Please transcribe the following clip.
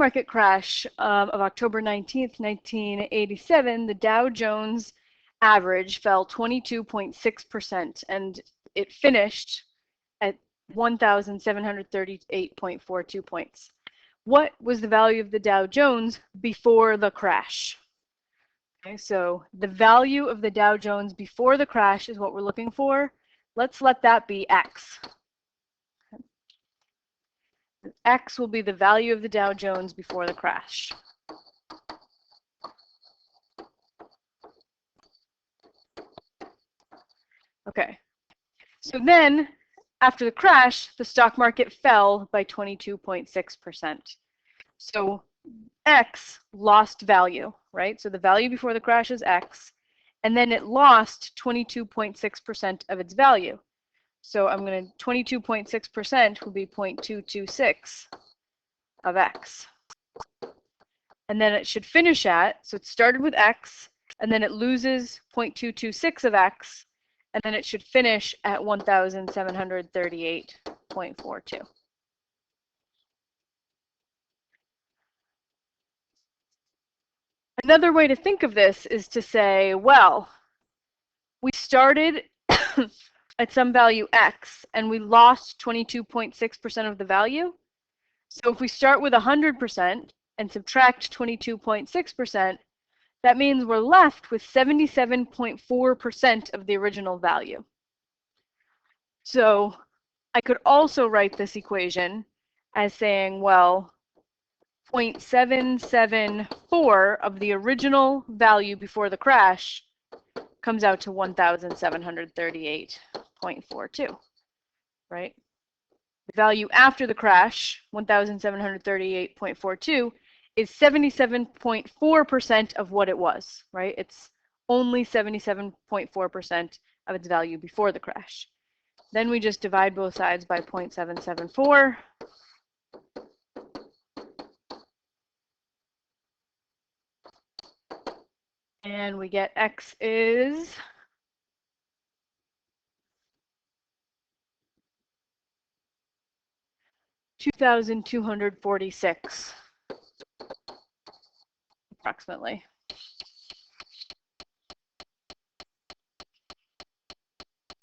market crash of October 19th, 1987, the Dow Jones average fell 22.6%, and it finished at 1,738.42 points. What was the value of the Dow Jones before the crash? Okay, so the value of the Dow Jones before the crash is what we're looking for. Let's let that be X. X will be the value of the Dow Jones before the crash. Okay, so then after the crash, the stock market fell by 22.6%. So X lost value, right? So the value before the crash is X, and then it lost 22.6% of its value. So I'm going to 22.6% will be 0.226 of X. And then it should finish at, so it started with X, and then it loses 0.226 of X, and then it should finish at 1,738.42. Another way to think of this is to say, well, we started at some value X, and we lost 22.6% of the value. So if we start with 100% and subtract 22.6%, that means we're left with 77.4% of the original value. So I could also write this equation as saying, well, 0.774 of the original value before the crash comes out to 1,738.42, right? The value after the crash, 1,738.42, is 77.4% of what it was, right? It's only 77.4% of its value before the crash. Then we just divide both sides by 0.774. And we get X is 2,246, approximately.